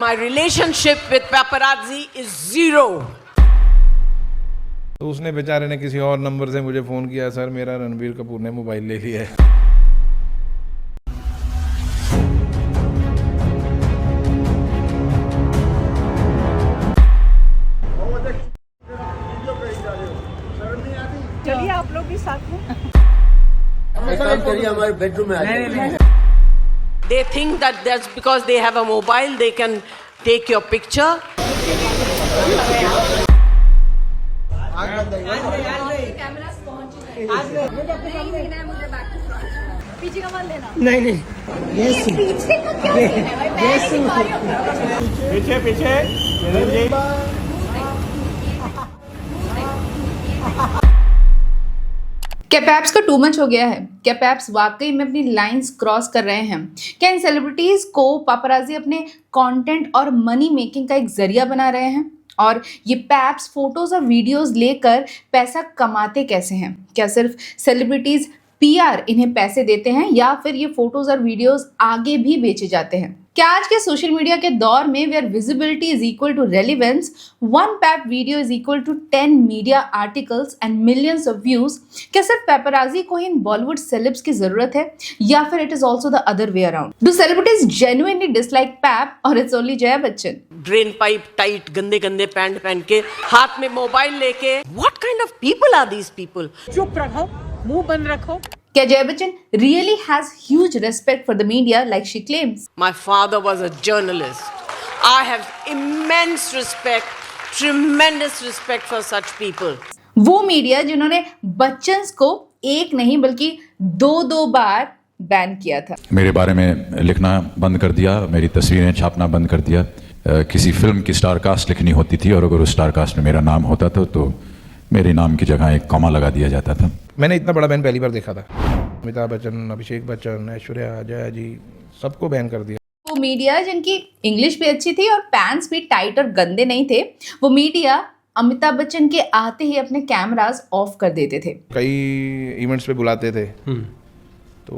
My relationship with paparazzi is zero. तो उसने बेचारे ने किसी और नंबर से मुझे फ़ोन किया, सर मेरा रणबीर कपूर ने मोबाइल ले लिया है। चलिए आप लोग भी साथ में। काम करिए हमारे बेडरूम में आ जाइए। They think that that's because they have a mobile, they can take your picture. पीछे का मान लेना। नहीं पीछे का क्या सीन है भाई? मैं नहीं पा रही हूँ। पीछे क्या पैप्स का टू मच हो गया है? क्या पैप्स वाकई में अपनी लाइंस क्रॉस कर रहे हैं? क्या इन सेलिब्रिटीज को पापराजी अपने कंटेंट और मनी मेकिंग का एक जरिया बना रहे हैं? और ये पैप्स फोटोज और वीडियोस लेकर पैसा कमाते कैसे हैं? क्या सिर्फ सेलिब्रिटीज पीआर इन्हें पैसे देते हैं या फिर ये फोटोज और वीडियोस आगे भी बेचे जाते हैं? क्या आज के सोशल मीडिया के दौर में where visibility is equal to relevance, one pap video is equal to 10 media articles and millions of views, क्या सिर्फ पेपराजी को इन बॉलीवुड सेलेब्स की जरूरत है या फिर it is also the other way around? Do celebrities genuinely dislike pap और it's only Jaya Bachchan? Drain pipe tight, गंदे गंदे पैंट पहन के, हाथ में मोबाइल लेके. What kind of people are these people? चुप रखो, मुंह बंद रखो। क्या Jaya Bachchan really has huge respect for the media like she claims? My father was a journalist. I have immense respect, tremendous respect for such people. वो media जिन्होंने बच्चन को एक नहीं बल्कि दो बार बैन किया था। मेरे बारे में लिखना बंद कर दिया, मेरी तस्वीरें छापना बंद कर दिया। किसी फिल्म की स्टार कास्ट लिखनी होती थी और अगर उस स्टार कास्ट में मेरा नाम होता था तो मेरे नाम की जगह एक कॉमा लगा दिया जाता था। मैंने इतना बड़ा बैन पहली बार देखा था। अमिताभ बच्चन, अभिषेक बच्चन, ऐश्वर्या, जया जी, सबको बैन कर दिया। वो मीडिया जिनकी इंग्लिश भी अच्छी थी और पैंट्स भी टाइट और गंदे नहीं थे, वो मीडिया अमिताभ बच्चन के आते ही अपने कैमरास ऑफ कर देते थे। कई इवेंट्स पे बुलाते थे तो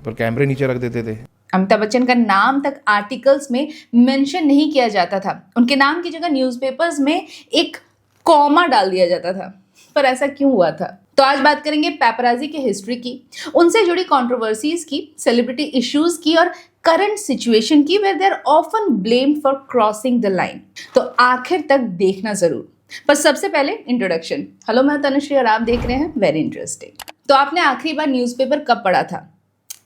पर कैमरे नीचे रख देते थे। अमिताभ बच्चन का नाम तक आर्टिकल्स में मेंशन नहीं किया जाता था। उनके नाम की जगह न्यूज़पेपर्स में एक कॉमा डाल दिया जाता था। पर ऐसा क्यों हुआ था? तो आज बात करेंगे पेपराजी की हिस्ट्री की, उनसे जुड़ी कंट्रोवर्सीज की, सेलिब्रिटी इश्यूज की और करंट सिचुएशन की where they are often blamed for crossing the line. तो आखिर तक देखना जरूर। पर सबसे पहले इंट्रोडक्शन। हेलो, मैं तनुश्री और आप देख रहे हैं वेरी इंटरेस्टिंग। तो आपने आखिरी बार न्यूज़पेपर कब पढ़ा था?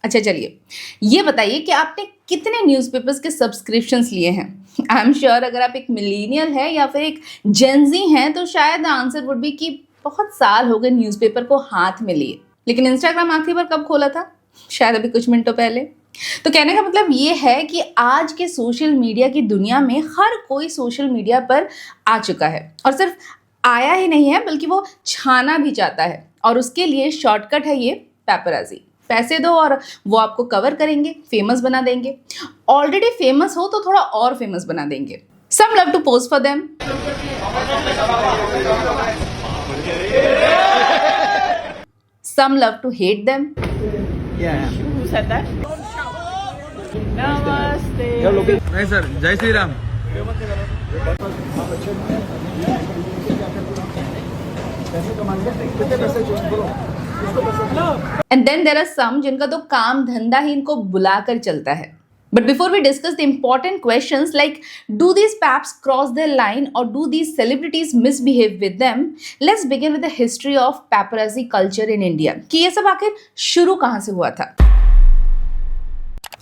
अच्छा चलिए ये बताइए कि आपने कितने न्यूज़पेपर्स के सब्सक्रिप्शंस लिए हैं? आई एम श्योर अगर आप एक मिलीनियल है या फिर एक जेनजी हैं तो शायद आंसर वुड बी कि बहुत साल हो गए न्यूज़पेपर को हाथ में लिए। लेकिन इंस्टाग्राम आखिरी बार कब खोला था? शायद अभी कुछ मिनटों पहले। तो कहने का मतलब ये है कि आज के सोशल मीडिया की दुनिया में हर कोई सोशल मीडिया पर आ चुका है और सिर्फ आया ही नहीं है बल्कि वो छाना भी चाहता है और उसके लिए शॉर्टकट है ये पेपराजी। पैसे दो और वो आपको कवर करेंगे, फेमस बना देंगे। ऑलरेडी फेमस हो तो थोड़ा और फेमस बना देंगे। Some love to post for them, some love to hate them. Who said that? नमस्ते। नहीं सर, जय Shri Ram. And then there are some जिनका तो काम धंधा ही इनको बुलाकर चलता है। But before we discuss the important questions like do these paps cross their line or do these celebrities misbehave with them, let's begin with the history of paparazzi culture in India. कि ये सब आखिर शुरू कहाँ से हुआ था?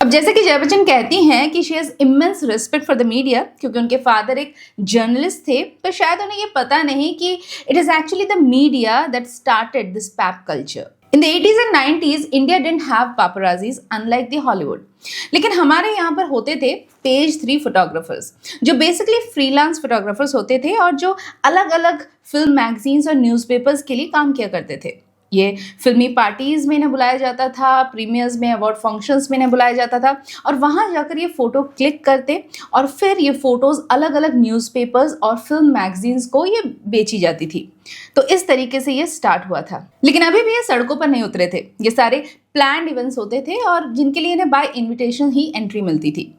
अब जैसे कि जया बच्चन कहती हैं कि she has immense respect for the media क्योंकि उनके फादर एक जर्नलिस्ट थे, तो शायद उन्हें ये पता नहीं कि it is actually the media that started this pap culture. In the 80s and 90s, India didn't have paparazzis unlike the Hollywood. लेकिन हमारे यहाँ पर होते थे पेज 3 फोटोग्राफर्स जो बेसिकली फ्रीलांस फोटोग्राफर्स होते थे और जो अलग अलग फिल्म मैगजीन्स और न्यूज़पेपर्स के लिए काम किया करते थे। ये फिल्मी पार्टीज़ में इन्हें बुलाया जाता था, प्रीमियर्स में, अवार्ड फंक्शंस में इन्हें बुलाया जाता था और वहाँ जाकर ये फ़ोटो क्लिक करते और फिर ये फ़ोटोज़ अलग अलग न्यूज़पेपर्स और फिल्म मैगजीन्स को ये बेची जाती थी। तो इस तरीके से ये स्टार्ट हुआ था। लेकिन अभी भी ये सड़कों पर नहीं उतरे थे। ये सारे प्लान्ड इवेंट्स होते थे और जिनके लिए इन्हें बाय इन्विटेशन ही एंट्री मिलती थी।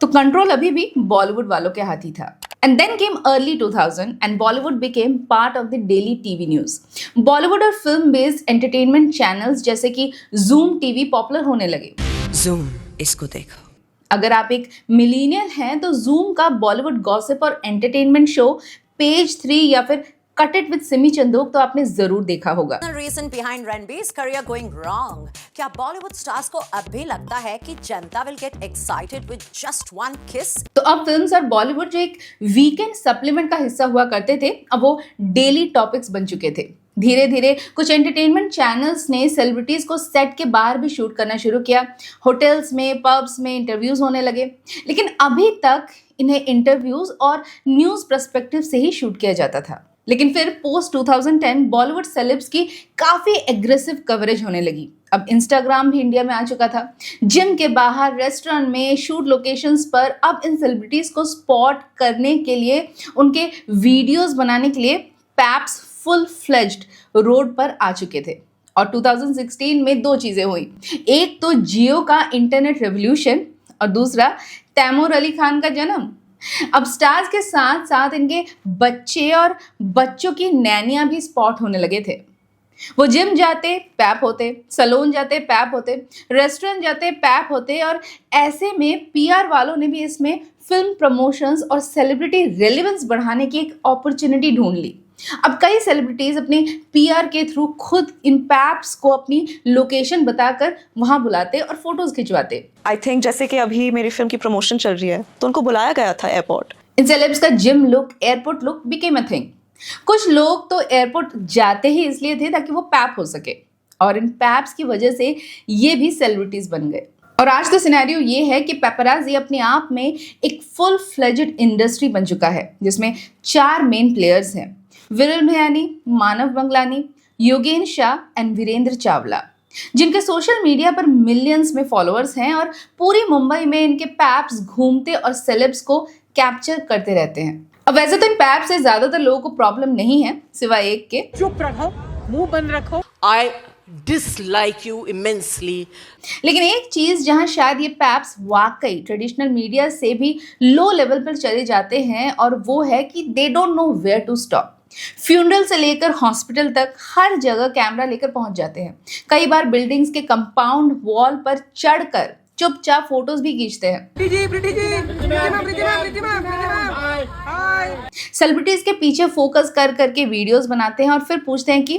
तो कंट्रोल अभी भी बॉलीवुड वालों के हाथ ही था। And then came early 2000 and Bollywood became part of the daily TV news. Bollywood और फिल्म बेस्ड एंटरटेनमेंट चैनल्स जैसे कि जूम टीवी पॉपुलर होने लगे। जूम, इसको देखो। अगर आप एक मिलीनियल हैं तो जूम का बॉलीवुड गॉसिप और एंटरटेनमेंट शो पेज 3 या फिर cut it with Simi Chandok तो आपने जरूर देखा होगा। Reason behind Ranbir's career going wrong. क्या बॉलीवुड स्टार्स को अब भी लगता है कि जनता will get excited with just one किस? तो अब फिल्म्स और बॉलीवुड जो एक वीकेंड सप्लीमेंट का हिस्सा हुआ करते थे, अब वो डेली टॉपिक्स बन चुके थे। धीरे धीरे कुछ एंटरटेनमेंट चैनल्स ने सेलिब्रिटीज को सेट के बाहर भी शूट करना शुरू किया। होटल्स में, पब्स में इंटरव्यूज होने लगे, लेकिन अभी तक इन्हें इंटरव्यूज और न्यूज पर्सपेक्टिव से ही शूट किया जाता था। लेकिन फिर पोस्ट 2010 बॉलीवुड सेलेब्स की काफी एग्रेसिव कवरेज होने लगी। अब इंस्टाग्राम भी इंडिया में आ चुका था। जिम के बाहर, रेस्टोरेंट में, शूट लोकेशंस पर अब इन सेलिब्रिटीज को स्पॉट करने के लिए, उनके वीडियोस बनाने के लिए पैप्स फुल फ्लेज्ड रोड पर आ चुके थे। और 2016 में दो चीजें हुई। एक तो जियो का इंटरनेट रेवोल्यूशन और दूसरा तैमूर अली खान का जन्म। अब स्टार्स के साथ साथ इनके बच्चे और बच्चों की नैनियां भी स्पॉट होने लगे थे। वो जिम जाते पैप होते, सैलून जाते पैप होते, रेस्टोरेंट जाते पैप होते, और ऐसे में पीआर वालों ने भी इसमें फिल्म प्रमोशंस और सेलिब्रिटी रेलेवेंस बढ़ाने की एक अपॉर्चुनिटी ढूंढ ली। अब कई सेलिब्रिटीज अपने पीआर के थ्रू खुद इन पैप्स को अपनी लोकेशन बताकर वहां बुलाते और फोटोज खिंचवाते। आई थिंक जैसे कि अभी मेरी फिल्म की प्रमोशन चल रही है तो उनको बुलाया गया था एयरपोर्ट। इन सेलेब्स का gym look, airport look became a thing. कुछ लोग तो एयरपोर्ट जाते ही इसलिए थे ताकि वो पैप हो सके, और इन पैप्स की वजह से ये भी सेलिब्रिटीज बन गए। और आज तो सिनेरियो ये है कि पेपराजी अपने आप में एक फुल फ्लेजेड इंडस्ट्री बन चुका है, जिसमें 4 मेन प्लेयर्स हैं: विरल भयानी, मानव बंगलानी, योगेन शाह एंड वीरेंद्र चावला, जिनके सोशल मीडिया पर मिलियंस में फॉलोअर्स हैं और पूरी मुंबई में इनके पैप्स घूमते और सेलेब्स को कैप्चर करते रहते हैं। अब वैसे तो इन पैप से ज्यादातर लोगों को प्रॉब्लम नहीं है, सिवाय एक के। चुप रहो, मुंह बंद रखो। I dislike you immensely. लेकिन एक चीज जहां शायद ये पैप्स वाकई ट्रेडिशनल मीडिया से भी लो लेवल पर चले जाते हैं, और वो है कि they don't know where to stop. Funeral से लेकर हॉस्पिटल तक हर जगह कैमरा लेकर पहुंच जाते हैं। कई बार बिल्डिंग्स के कंपाउंड वॉल पर चढ़कर चुपचाप फोटोज भी खींचते हैं। सेलिब्रिटीज के पीछे फोकस कर करके वीडियोस बनाते हैं और फिर पूछते हैं कि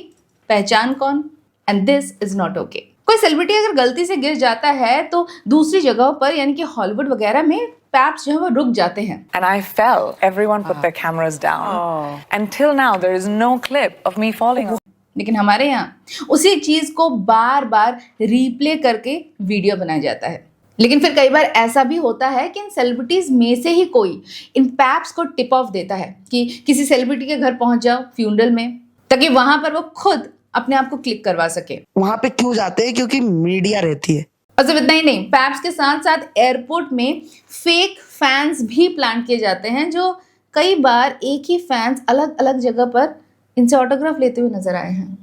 पहचान कौन? And this is not okay. कोई सेलिब्रिटी अगर गलती से गिर जाता है तो दूसरी जगहों पर यानी कि हॉलीवुड वगैरह में पैप्स जो है वो रुक जाते हैं। And I fell. Everyone put their cameras down. Until now, there is no clip of me falling. लेकिन हमारे यहाँ उसी चीज को बार बार रिप्ले करके वीडियो बनाया जाता है। लेकिन फिर कई बार ऐसा भी होता है कि इन सेलिब्रिटीज में से ही कोई इन पैप्स को टिप ऑफ देता है कि किसी सेलिब्रिटी के घर पहुंच जाओ फ्यूनरल में, ताकि वहां पर वो खुद अपने आप को क्लिक करवा सके। वहां पे क्यों जाते हैं? क्योंकि मीडिया रहती है। और सिर्फ इतना ही नहीं, पैप्स के साथ साथ एयरपोर्ट में फेक फैंस भी प्लांट किए जाते हैं, जो कई बार एक ही फैंस अलग अलग जगह पर इनसे ऑटोग्राफ लेते हुए नजर आए हैं।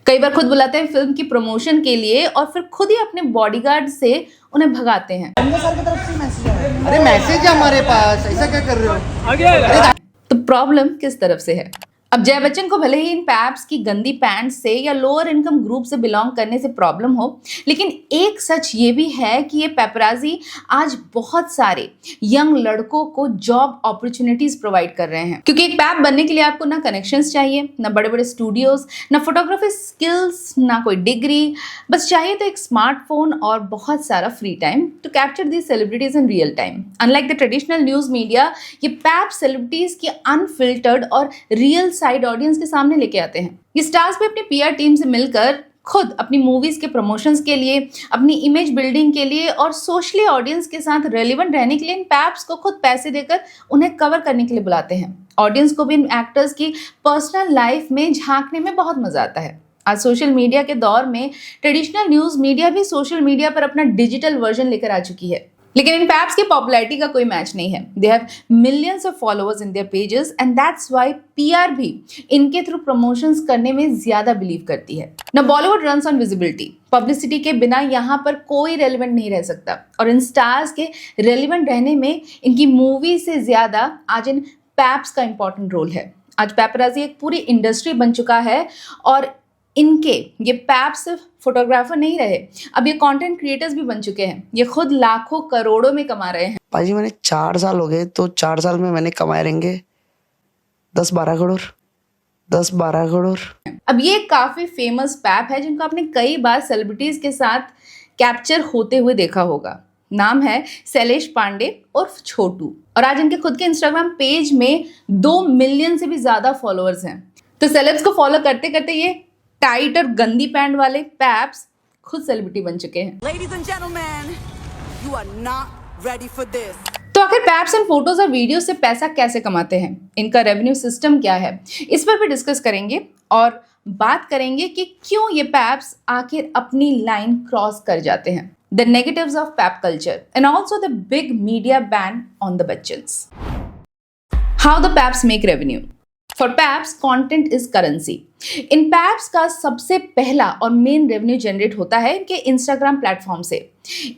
कई बार खुद बुलाते हैं फिल्म की प्रमोशन के लिए और फिर खुद ही अपने बॉडीगार्ड से उन्हें भगाते हैं। अरे मैसेज है हमारे पास, ऐसा क्या कर रहे हो? तो प्रॉब्लम किस तरफ से है? अब जय बच्चन को भले ही इन पैप्स की गंदी पैंट से या लोअर इनकम ग्रुप से बिलोंग करने से प्रॉब्लम हो, लेकिन एक सच ये भी है कि ये पेपराजी आज बहुत सारे यंग लड़कों को जॉब अपॉर्चुनिटीज प्रोवाइड कर रहे हैं। क्योंकि एक पैप बनने के लिए आपको ना कनेक्शंस चाहिए, ना बड़े बड़े स्टूडियोज, ना फोटोग्राफी स्किल्स, ना कोई डिग्री, बस चाहिए तो एक स्मार्टफोन और बहुत सारा free time to capture the celebrities in real time. Unlike the traditional news media, ये पैप सेलिब्रिटीज की अनफिल्टर्ड और रियल साइड ऑडियंस के सामने लेके आते हैं। ये स्टार्स भी अपनी पीआर टीम से मिलकर खुद अपनी मूवीज के प्रमोशंस के लिए, अपनी इमेज बिल्डिंग के लिए और सोशली ऑडियंस के साथ रेलेवेंट रहने के लिए इन पैप्स को खुद पैसे देकर उन्हें कवर करने के लिए बुलाते हैं। ऑडियंस को भी इन एक्टर्स की पर्सनल लाइफ में झांकने में बहुत मजा आता है। आज सोशल मीडिया के दौर में ट्रेडिशनल न्यूज मीडिया भी सोशल मीडिया पर अपना डिजिटल वर्जन लेकर आ चुकी है। लेकिन इन पैप्स की पॉपुलैरिटी का कोई मैच नहीं है. They have millions of followers in their pages and that's why PR भी इनके थ्रू प्रमोशंस करने में ज्यादा बिलीव करती है. ना Bollywood runs on visibility. Publicity के बिना यहाँ पर कोई रेलिवेंट नहीं रह सकता और इन स्टार्स के रेलिवेंट रहने में इनकी मूवी से ज्यादा आज इन पैप्स का इंपॉर्टेंट रोल है. आज पैपराजी एक पूरी इंडस्ट्री बन चुका है और इनके ये पैप सिर्फ फोटोग्राफर नहीं रहे, अब ये कंटेंट क्रिएटर्स भी बन चुके हैं. ये खुद लाखों करोड़ों में कमा रहे हैं. पाजी मैंने 4 साल हो गए, तो 4 साल में मैंने कमाए रहेंगे 10-12 करोड़ 10-12 करोड़. अब ये काफी फेमस पैप है जिनको आपने कई बार सेलिब्रिटीज के साथ कैप्चर होते हुए देखा होगा. नाम है शैलेश पांडे उर्फ छोटू और आज इनके खुद के इंस्टाग्राम पेज में 2 मिलियन से भी ज्यादा फॉलोअर्स हैं. तो सेलेब्स को फॉलो करते करते ये टाइट और गंदी पैंट वाले पैप्स खुद सेलिब्रिटी बन चुके हैं. Ladies and gentlemen, you are not ready for this. तो आखिर पैप्स एंड फोटोज और वीडियो से पैसा कैसे कमाते हैं, इनका रेवेन्यू सिस्टम क्या है, इस पर भी डिस्कस करेंगे और बात करेंगे कि क्यों ये पैप्स आखिर अपनी लाइन क्रॉस कर जाते हैं. The negatives of pap culture and also the big media ban on the Bachchans. How the paps make revenue. For paps content is currency. इन पैप्स का सबसे पहला और मेन रेवेन्यू जनरेट होता है इनके इंस्टाग्राम प्लेटफॉर्म से.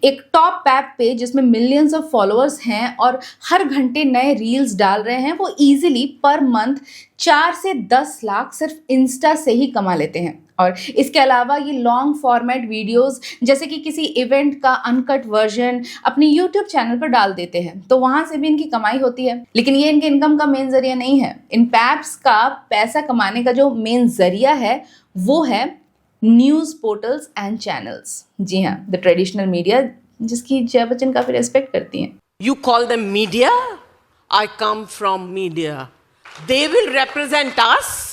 एक टॉप पैप पेज जिसमें मिलियंस ऑफ फॉलोअर्स हैं और हर घंटे नए रील्स डाल रहे हैं, वो इजीली पर मंथ 4 से 10 लाख सिर्फ इंस्टा से ही कमा लेते हैं. और इसके अलावा ये लॉन्ग फॉर्मेट वीडियोस जैसे कि किसी इवेंट का अनकट वर्जन अपने यूट्यूब चैनल पर डाल देते हैं, तो वहां से भी इनकी कमाई होती है. लेकिन ये इनके इनकम का मेन जरिया नहीं है. इन पैप्स का पैसा कमाने का जो मेन जरिया है वो है न्यूज़ पोर्टल्स एंड चैनल्स. जी हाँ, द ट्रेडिशनल मीडिया जिसकी जया बच्चन काफी रेस्पेक्ट करती हैं. You call them media? I come from media. They will represent us.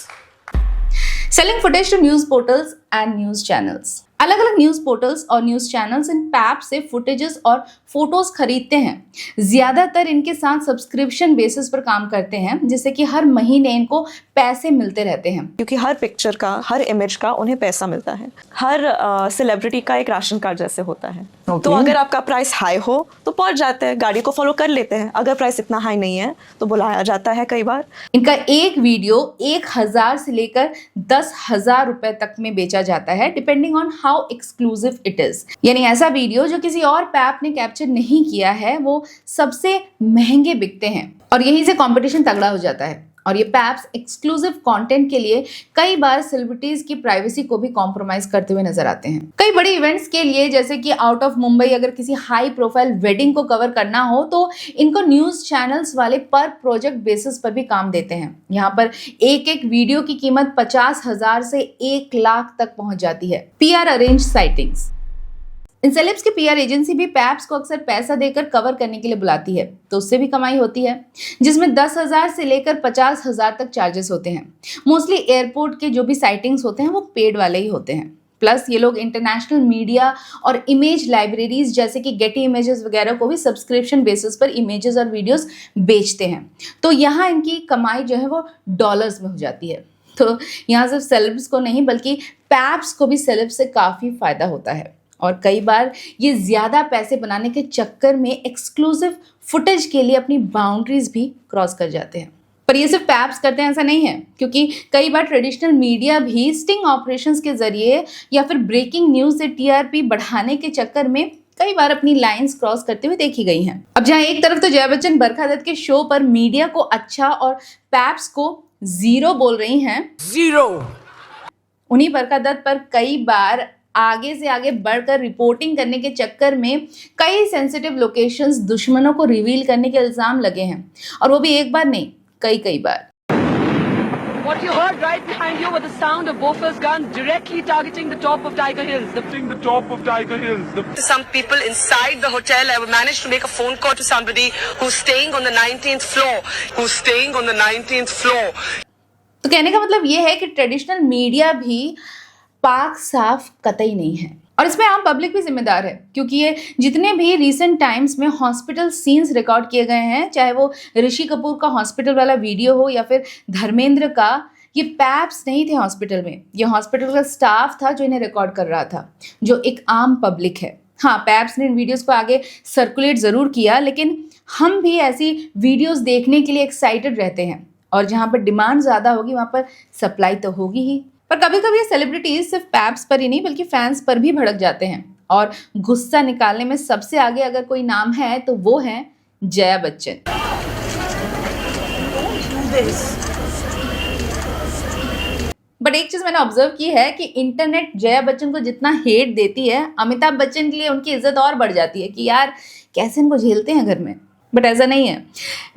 Selling footage to news portals and news channels. अलग अलग न्यूज़ पोर्टल्स और न्यूज़ चैनल्स इन पैप से footages और photos खरीदते हैं. ज़्यादातर इनके साथ सब्सक्रिप्शन बेसिस पर काम करते हैं, जिससे कि हर महीने इनको पैसे मिलते रहते हैं. क्योंकि हर पिक्चर का, हर इमेज का उन्हें पैसा मिलता है. हर सेलिब्रिटी का एक राशन कार्ड जैसे होता है. तो अगर आपका प्राइस हाई हो तो पहुंच जाते हैं, गाड़ी को फॉलो कर लेते हैं. अगर प्राइस इतना हाई नहीं है तो बुलाया जाता है कई बार. इनका एक वीडियो 1000 से लेकर 10,000 रुपए तक में बेचा जाता है, depending on how exclusive it is. यानी ऐसा वीडियो जो किसी और पैप ने कैप्चर नहीं किया है वो सबसे महंगे बिकते हैं और यहीं से कंपटीशन तगड़ा हो जाता है. और ये पैप्स एक्सक्लूसिव कंटेंट के लिए कई बार सेलिब्रिटीज की प्राइवेसी को भी कॉम्प्रोमाइज करते हुए नजर आते हैं. कई बड़े इवेंट्स के लिए जैसे कि आउट ऑफ मुंबई अगर किसी हाई प्रोफाइल वेडिंग को कवर करना हो तो इनको न्यूज चैनल्स वाले पर प्रोजेक्ट बेसिस पर भी काम देते हैं. यहाँ पर एक एक वीडियो की कीमत 50,000 से 1 लाख तक पहुंच जाती है. PR arrange sightings. इन सेलेब्स की पीआर एजेंसी भी पैप्स को अक्सर पैसा देकर कवर करने के लिए बुलाती है, तो उससे भी कमाई होती है, जिसमें 10,000 से लेकर 50,000 तक चार्जेस होते हैं. मोस्टली एयरपोर्ट के जो भी साइटिंग्स होते हैं वो पेड वाले ही होते हैं. प्लस ये लोग इंटरनेशनल मीडिया और इमेज लाइब्रेरीज जैसे कि गेटी इमेजेस वगैरह को भी सब्सक्रिप्शन बेसिस पर इमेजेस और वीडियोस बेचते हैं. तो यहाँ इनकी कमाई जो है वो डॉलर्स में हो जाती है. तो यहाँ सिर्फ सेलेब्स को नहीं बल्कि पैप्स को भी सेलेब्स से काफ़ी फायदा होता है. और कई बार ये ज़्यादा पैसे बनाने के चक्कर में एक्सक्लूसिव फुटेज के लिए अपनी बाउंड्रीज भी क्रॉस कर जाते हैं. पर ये सिर्फ पैप्स करते हैं ऐसा नहीं है, क्योंकि कई बार ट्रेडिशनल मीडिया भी स्टिंग ऑपरेशंस के जरिए या फिर ब्रेकिंग न्यूज़ से टीआरपी बढ़ाने के चक्कर में कई बार अपनी लाइंस क्रॉस करते हुए देखी गई हैं. अब जहाँ एक तरफ तो जया बच्चन बरखा दत्त के शो पर मीडिया को अच्छा और पैप्स को जीरो बोल रही हैं, जीरो, उन्हीं बरखा दत्त पर कई बार आगे से आगे बढ़कर रिपोर्टिंग करने के चक्कर में कई सेंसिटिव लोकेशंस दुश्मनों को रिवील करने के इल्जाम लगे हैं, और वो भी एक बार नहीं कई बार. What you heard right behind you was the sound of Bofors gun directly targeting the top of Tiger Hills. The top of Tiger Hills. Some people inside the hotel have managed to make a phone call to somebody who's staying on the 19th floor. तो कहने का मतलब ये है कि traditional media भी पाक साफ कतई नहीं है, और इसमें आम पब्लिक भी जिम्मेदार है, क्योंकि ये जितने भी रीसेंट टाइम्स में हॉस्पिटल सीन्स रिकॉर्ड किए गए हैं, चाहे वो ऋषि कपूर का हॉस्पिटल वाला वीडियो हो या फिर धर्मेंद्र का, ये पैप्स नहीं थे हॉस्पिटल में, ये हॉस्पिटल का स्टाफ था जो इन्हें रिकॉर्ड कर रहा था, जो एक आम पब्लिक है. हाँ, पैप्स ने इन वीडियोस को आगे सर्कुलेट ज़रूर किया, लेकिन हम भी ऐसी वीडियोस देखने के लिए एक्साइटेड रहते हैं, और जहाँ पर डिमांड ज़्यादा होगी वहाँ पर सप्लाई तो होगी ही। पर कभी कभी ये सेलिब्रिटीज सिर्फ पैप्स पर ही नहीं बल्कि फैंस पर भी भड़क जाते हैं, और गुस्सा निकालने में सबसे आगे अगर कोई नाम है तो वो है जया बच्चन। बट एक चीज मैंने ऑब्जर्व की है कि इंटरनेट जया बच्चन को जितना हेट देती है, अमिताभ बच्चन के लिए उनकी इज्जत और बढ़ जाती है कि यार कैसे इनको झेलते हैं घर में। बट ऐसा नहीं है।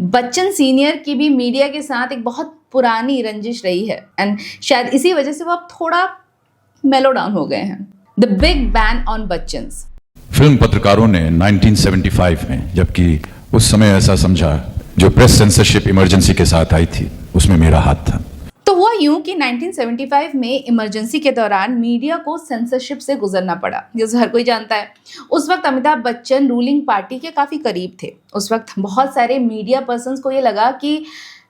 बच्चन सीनियर की भी मीडिया के साथ एक बहुत पुरानी रंजिश रही है, एंड शायद इसी वजह से वो अब थोड़ा मेलो डाउन हो गए हैं। The Big Ben on Bachchan. Film पत्रकारों ने 1975 में, जबकि उस समय ऐसा समझा, जो प्रेस सेंसरशिप इमरजेंसी के साथ आई थी उसमें मेरा हाथ था। तो हुआ यूं कि 1975 में इमरजेंसी के दौरान मीडिया को सेंसरशिप से गुजरना पड़ा, जैसे हर कोई जानता है। उस वक्त अमिताभ बच्चन रूलिंग पार्टी के काफ़ी करीब थे। उस वक्त बहुत सारे मीडिया पर्सन्स को ये लगा कि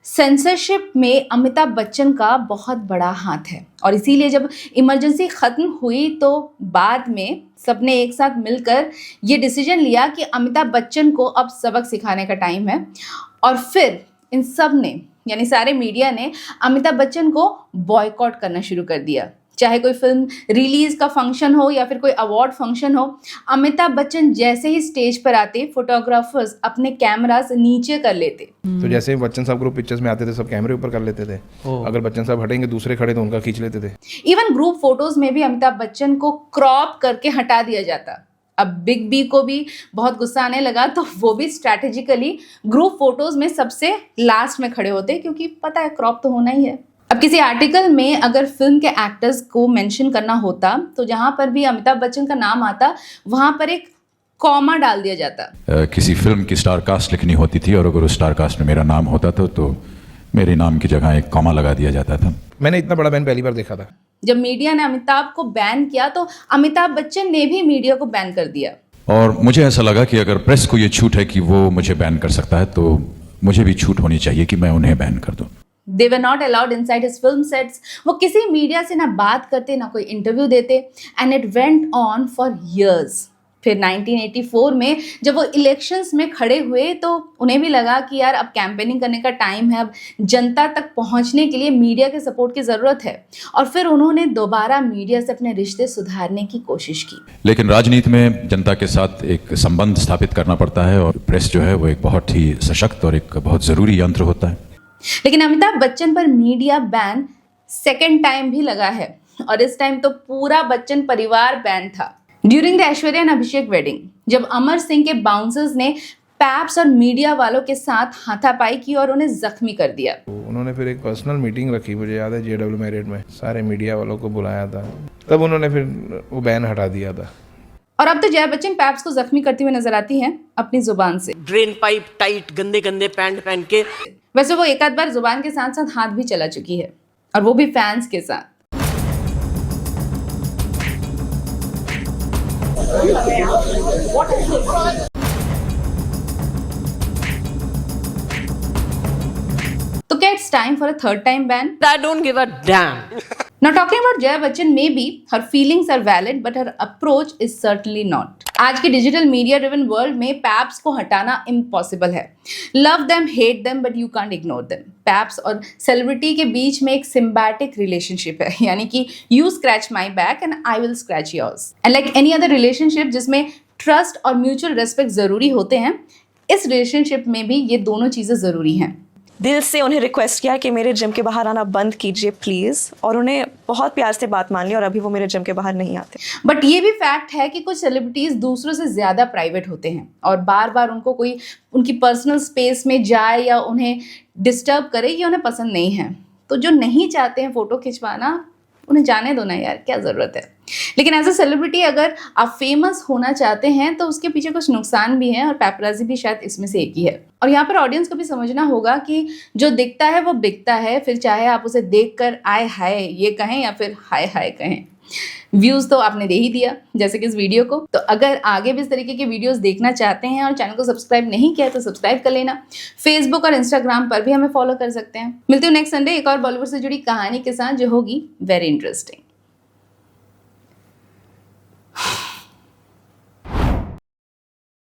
सेंसरशिप में अमिताभ बच्चन का बहुत बड़ा हाथ है, और इसीलिए जब इमरजेंसी ख़त्म हुई तो बाद में सबने एक साथ मिलकर ये डिसीजन लिया कि अमिताभ बच्चन को अब सबक सिखाने का टाइम है। और फिर इन सब ने, यानी सारे मीडिया ने, अमिताभ बच्चन को बॉयकॉट करना शुरू कर दिया। चाहे कोई फिल्म रिलीज का फंक्शन हो या फिर कोई अवार्ड फंक्शन हो, अमिताभ बच्चन जैसे ही स्टेज पर आते फोटोग्राफर्स अपने कैमरास नीचे कर लेते। तो जैसे ही बच्चन साहब ग्रुप पिक्चर्स में आते थे सब कैमरे ऊपर कर लेते थे। अगर बच्चन साहब हटेंगे दूसरे खड़े तो उनका खींच लेते थे। इवन ग्रुप फोटोज में भी अमिताभ बच्चन को क्रॉप करके हटा दिया जाता। अब बिग बी को भी बहुत गुस्सा आने लगा, तो वो भी स्ट्रैटेजिकली ग्रुप फोटोज में सबसे लास्ट में खड़े होते, क्योंकि पता है क्रॉप तो होना ही है। अब किसी आर्टिकल में अगर फिल्म के एक्टर्स को मेंशन करना होता तो जहां पर भी अमिताभ बच्चन का नाम आता वहां पर एक कॉमा डाल दिया जाता। किसी फिल्म की स्टार कास्ट लिखनी होती थी और अगर उस स्टार कास्ट में मेरा नाम होता था तो मेरे नाम की जगह एक कॉमा लगा दिया जाता था। मैंने इतना बड़ा बैन पहली बार देखा था। जब मीडिया ने अमिताभ को बैन किया तो अमिताभ बच्चन ने भी मीडिया को बैन कर दिया। और मुझे ऐसा लगा कि अगर प्रेस को ये छूट है कि वो मुझे बैन कर सकता है तो मुझे भी छूट होनी चाहिए कि मैं उन्हें बैन कर दूं। They were not allowed inside his film sets. वो किसी मीडिया से ना बात करते ना कोई इंटरव्यू देते, and it went on for years. फिर 1984 में जब वो इलेक्शंस में खड़े हुए तो उन्हें भी लगा कि यार अब कैंपेनिंग करने का टाइम है, अब जनता तक पहुंचने के लिए मीडिया के सपोर्ट की ज़रूरत है, और फिर उन्होंने दोबारा मीडिया से अपने रिश्ते सुधारने की कोशिश की। लेकिन राजनीति में जनता के साथ एक संबंध स्थापित करना पड़ता है और प्रेस जो है वो एक बहुत ही सशक्त और एक बहुत ज़रूरी यंत्र होता है। लेकिन अमिताभ बच्चन पर मीडिया बैन सेकेंड टाइम भी लगा है, और इस टाइम तो पूरा बच्चन परिवार बैन था। During the Aishwarya and Abhishek wedding, जब अमर सिंह के बाउंसर्स ने पैप्स और मीडिया वालों के साथ हाथापाई की और उन्हें जख्मी कर दिया। उन्होंने फिर एक पर्सनल मीटिंग रखी, मुझे याद है JW मैरियट में, सारे मीडिया वालों को बुलाया था, तब उन्होंने फिर वो बैन हटा दिया था। और अब तो जया बच्चन पैप्स को जख्मी करती हुई नजर आती हैं अपनी जुबान से। ड्रेन पाइप टाइट, गंदे गंदे पैंट पहन के। वैसे वो एक आध बार जुबान के साथ साथ हाथ भी चला चुकी है, और वो भी फैंस के साथ। तो क्या it's time for a third time ban? I don't give a damn. Now talking about Jaya Bachchan, maybe her feelings are valid, but her approach is certainly not. आज के डिजिटल मीडिया ड्रिवन वर्ल्ड में paps को हटाना impossible है। Love them, hate them, but you can't ignore them. Paps और celebrity के बीच में एक सिम्बायोटिक रिलेशनशिप है, यानी कि you scratch my back and I will scratch yours. And like any other relationship जिसमें ट्रस्ट और म्यूचुअल रेस्पेक्ट जरूरी होते हैं, इस रिलेशनशिप में भी ये दोनों चीजें जरूरी हैं। दिल से उन्हें रिक्वेस्ट किया कि मेरे जिम के बाहर आना बंद कीजिए प्लीज़, और उन्हें बहुत प्यार से बात मान ली, और अभी वो मेरे जिम के बाहर नहीं आते। बट ये भी फैक्ट है कि कुछ सेलिब्रिटीज दूसरों से ज़्यादा प्राइवेट होते हैं, और बार बार उनको कोई उनकी पर्सनल स्पेस में जाए या उन्हें डिस्टर्ब करे ये उन्हें पसंद नहीं है। तो जो नहीं चाहते हैं फ़ोटो खिंचवाना, उन्हें जाने दो ना यार, क्या ज़रूरत है। लेकिन एज अ सेलिब्रिटी अगर आप फेमस होना चाहते हैं तो उसके पीछे कुछ नुकसान भी हैं, और पैपराजी भी शायद इसमें से एक ही है। और यहाँ पर ऑडियंस को भी समझना होगा कि जो दिखता है वो बिकता है, फिर चाहे आप उसे देखकर आय हाय ये कहें या फिर हाय हाय कहें। व्यूज़ तो आपने दे ही दिया, जैसे कि इस वीडियो को। तो अगर आगे भी इस तरीके की वीडियोस देखना चाहते हैं और चैनल को सब्सक्राइब नहीं किया तो सब्सक्राइब कर लेना। फेसबुक और इंस्टाग्राम पर भी हमें फॉलो कर सकते हैं। मिलती हूँ नेक्स्ट संडे एक और बॉलीवुड से जुड़ी कहानी के साथ जो होगी वेरी इंटरेस्टिंग।